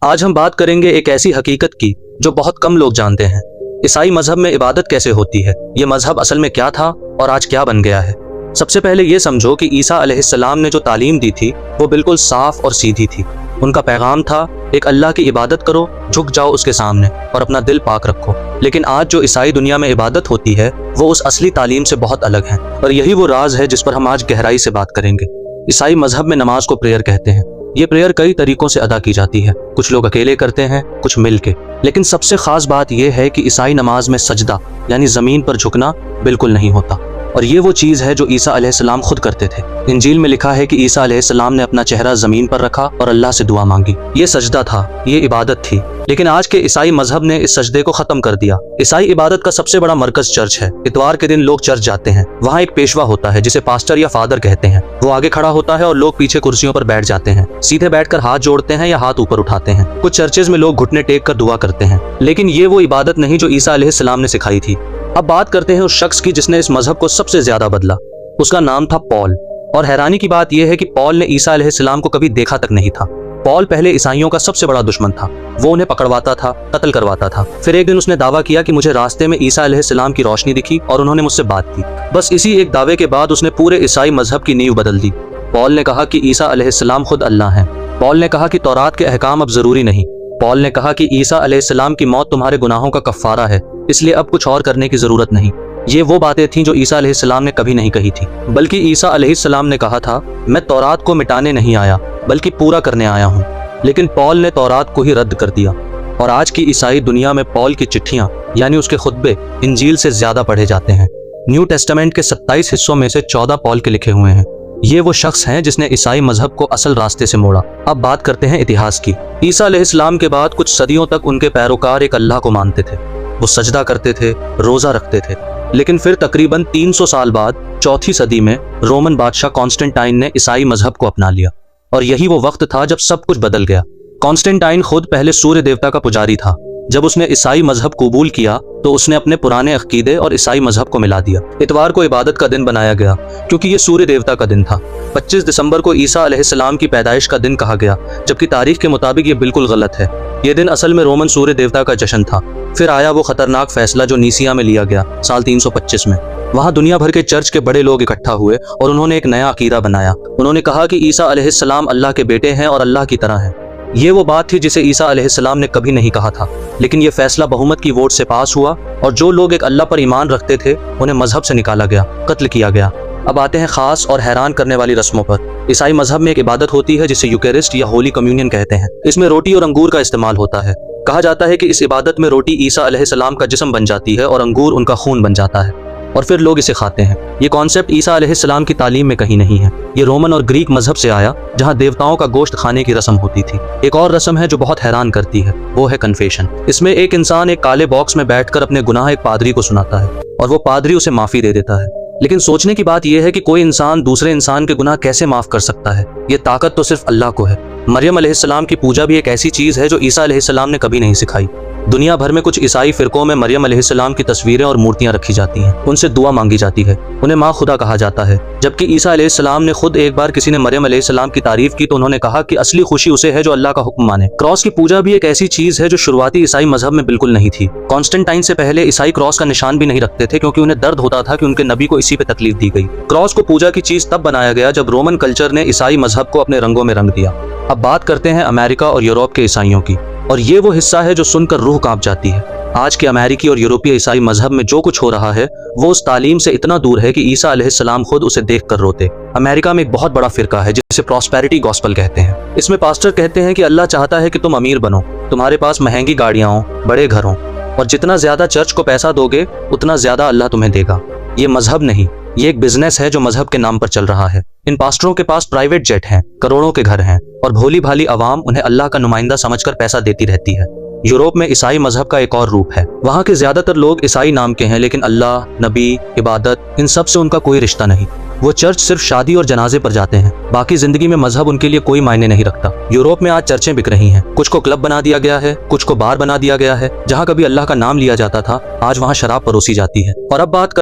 आज हम बात करेंगे एक ऐसी हकीकत की जो बहुत कम लोग जानते हैं। ईसाई मजहब में इबादत कैसे होती है, ये मजहब असल में क्या था और आज क्या बन गया है। सबसे पहले ये समझो कि ईसा अलैहिस्सलाम ने जो तालीम दी थी वो बिल्कुल साफ और सीधी थी। उनका पैगाम था, एक अल्लाह की इबादत करो, झुक जाओ उसके सामने और अपना दिल पाक रखो। लेकिन आज जो ईसाई दुनिया में इबादत होती है वो उस असली तालीम से बहुत अलग है, और यही वो राज है जिस पर हम आज गहराई से बात करेंगे। ईसाई मजहब में नमाज को प्रेयर कहते हैं। ये प्रेयर कई तरीकों से अदा की जाती है, कुछ लोग अकेले करते हैं, कुछ मिलके। लेकिन सबसे खास बात यह है कि ईसाई नमाज में सजदा यानी जमीन पर झुकना बिल्कुल नहीं होता, और ये वो चीज़ है जो ईसा अलैहिस्सलाम खुद करते थे। इंजील में लिखा है कि ईसा अलैहिस्सलाम ने अपना चेहरा जमीन पर रखा और अल्लाह से दुआ मांगी। ये सजदा था, ये इबादत थी। लेकिन आज के ईसाई मजहब ने इस सजदे को खत्म कर दिया। ईसाई इबादत का सबसे बड़ा मरकज चर्च है। इतवार के दिन लोग चर्च जाते हैं। वहाँ एक पेशवा होता है जिसे पास्टर या फादर कहते हैं। वो आगे खड़ा होता है और लोग पीछे कुर्सियों पर बैठ जाते हैं। सीधे बैठकर हाथ जोड़ते हैं या हाथ ऊपर उठाते हैं। कुछ चर्चेज में लोग घुटने टेक कर दुआ करते हैं। लेकिन ये वो इबादत नहीं जो ईसा अलैहिस्सलाम ने सिखाई थी। अब बात करते हैं उस शख्स की जिसने इस मजहब को सबसे ज्यादा बदला। उसका नाम था पॉल। और हैरानी की बात यह है कि पॉल ने ईसा अलैहिस्सलाम को कभी देखा तक नहीं था। पॉल पहले ईसाइयों का सबसे बड़ा दुश्मन था। वो उन्हें पकड़वाता था, कत्ल करवाता था। फिर एक दिन उसने दावा किया कि मुझे रास्ते में ईसा अलैहिस्सलाम की रोशनी दिखी और उन्होंने मुझसे बात की। बस इसी एक दावे के बाद उसने पूरे ईसाई मजहब की नींव बदल दी। पॉल ने कहा कि ईसा अलैहिस्सलाम खुद अल्लाह है। पॉल ने कहा कि तौरात के अहकाम अब जरूरी नहीं। पॉल ने कहा कि ईसा अलैहिस्सलाम की मौत तुम्हारे गुनाहों का कफ्फारा है, इसलिए अब कुछ और करने की जरूरत नहीं। ये वो बातें थीं जो ईसा अलैहिस्सलाम ने कभी नहीं कही थी। बल्कि ईसा अलैहिस्सलाम ने कहा था, मैं तौरात को मिटाने नहीं आया बल्कि पूरा करने आया हूँ। लेकिन पॉल ने तौरात को ही रद्द कर दिया। और आज की ईसाई दुनिया में पॉल की चिट्ठियाँ यानी उसके खुतबे इंजील से ज्यादा पढ़े जाते हैं। न्यू टेस्टामेंट के 27 हिस्सों में से 14 पॉल के लिखे हुए हैं। ये वो शख्स हैं जिसने ईसाई मजहब को असल रास्ते से मोड़ा। अब बात करते हैं इतिहास की। ईसा अलैहिस्सलाम के बाद कुछ सदियों तक उनके पैरोकार एक अल्लाह को मानते थे। वो सजदा करते थे, रोजा रखते थे। लेकिन फिर तकरीबन 300 साल बाद 4वीं सदी में रोमन बादशाह कॉन्स्टेंटाइन ने ईसाई मजहब को अपना लिया। और यही वो वक्त था जब सब कुछ बदल गया। कॉन्स्टेंटाइन खुद पहले सूर्य देवता का पुजारी था। जब उसने ईसाई मजहब कबूल किया तो उसने अपने पुराने अकीदे और ईसाई मजहब को मिला दिया। इतवार को इबादत का दिन बनाया गया क्योंकि ये सूर्य देवता का दिन था। 25 दिसंबर को ईसा अलैहिस्सलाम की पैदाइश का दिन कहा गया, जबकि तारीख के मुताबिक ये बिल्कुल गलत है। ये दिन असल में रोमन सूर्य देवता का जश्न था। फिर आया वो खतरनाक फैसला जो नीसिया में लिया गया साल 325 में। वहाँ दुनिया भर के चर्च के बड़े लोग इकट्ठा हुए और उन्होंने एक नया अकीदा बनाया। उन्होंने कहा कि ईसा अलैहिस्सलाम अल्लाह के बेटे हैं और अल्लाह की तरह हैं। ये वो बात थी जिसे ईसा अलैहिस्सलाम ने कभी नहीं कहा था। लेकिन ये फैसला बहुमत की वोट से पास हुआ और जो लोग एक अल्लाह पर ईमान रखते थे उन्हें मजहब से निकाला गया, कत्ल किया गया। अब आते हैं खास और हैरान करने वाली रस्मों पर। ईसाई मजहब में एक इबादत होती है जिसे यूकेरिस्ट या होली कम्युनियन कहते हैं। इसमें रोटी और अंगूर का इस्तेमाल होता है। कहा जाता है कि इस इबादत में रोटी ईसा अलैहिस्सलाम का जिस्म बन जाती है और अंगूर उनका खून बन जाता है, और फिर लोग इसे खाते हैं। ये कॉन्सेप्ट ईसा अलैहिस्सलाम की तालीम में कहीं नहीं है। ये रोमन और ग्रीक मजहब से आया, जहाँ देवताओं का गोश्त खाने की रस्म होती थी। एक और रस्म है जो बहुत हैरान करती है, वो है कन्फेशन। इसमें एक इंसान एक काले बॉक्स में बैठकर अपने गुनाह एक पादरी को सुनाता है और वो पादरी उसे माफी दे देता है। लेकिन सोचने की बात यह है कि कोई इंसान दूसरे इंसान के गुनाह कैसे माफ कर सकता है। ये ताकत तो सिर्फ अल्लाह को है। मरियम अलैहिस्सलाम की पूजा भी एक ऐसी चीज है जो ईसा अलैहिस्सलाम ने कभी नहीं सिखाई। दुनिया भर में कुछ ईसाई फिरकों में मरियम अलैहिस्सलाम की तस्वीरें और मूर्तियां रखी जाती हैं। उनसे दुआ मांगी जाती है, उन्हें माँ खुदा कहा जाता है। जबकि ईसा अलैहिस्सलाम ने खुद एक बार किसी ने मरियम अलैहिस्सलाम की तारीफ की तो उन्होंने कहा कि असली खुशी उसे है जो अल्लाह का हुक्म माने। क्रॉस की पूजा भी एक ऐसी चीज है जो शुरुआती ईसाई मजहब में बिल्कुल नहीं थी। कॉन्स्टेंटाइन से पहले ईसाई क्रॉस का निशान भी नहीं रखते थे क्योंकि उन्हें दर्द होता था कि उनके नबी को इसी पे तकलीफ दी गई। क्रॉस को पूजा की चीज तब बनाया गया जब रोमन कल्चर ने ईसाई मजहब को अपने रंगों में रंग दिया। अब बात करते हैं अमेरिका और यूरोप के ईसाइयों की, और ये वो हिस्सा है जो सुनकर रूह कांप जाती है। आज के अमेरिकी और यूरोपीय ईसाई मजहब में जो कुछ हो रहा है वो उस तालीम से इतना दूर है कि ईसा अलैहिस्सलाम खुद उसे देखकर रोते। अमेरिका में एक बहुत बड़ा फिरका है जिसे प्रॉस्पेरिटी गॉस्पेल कहते हैं। इसमें पास्टर कहते हैं कि अल्लाह चाहता है कि तुम अमीर बनो, तुम्हारे पास महंगी गाड़ियां हो, बड़े घर हों, और जितना ज्यादा चर्च को पैसा दोगे उतना ज्यादा अल्लाह तुम्हें देगा। ये मजहब नहीं, ये एक बिजनेस है जो मजहब के नाम पर चल रहा है। इन पास्टरों के पास प्राइवेट जेट हैं, करोड़ों के घर हैं, और भोली भाली अवाम उन्हें अल्लाह का नुमाइंदा समझकर पैसा देती रहती है। यूरोप में ईसाई मजहब का एक और रूप है। वहाँ के ज्यादातर लोग ईसाई नाम के हैं, लेकिन अल्लाह, नबी, इबादत इन सब से उनका कोई रिश्ता नहीं। वो चर्च सिर्फ शादी और जनाजे पर जाते हैं, बाकी जिंदगी में मजहब उनके लिए कोई मायने नहीं रखता। यूरोप में आज चर्चें बिक रही हैं, कुछ को क्लब बना दिया गया है, कुछ को बार बना दिया गया है। जहाँ कभी अल्लाह का नाम लिया जाता था आज वहाँ शराब परोसी जाती है। और अब बात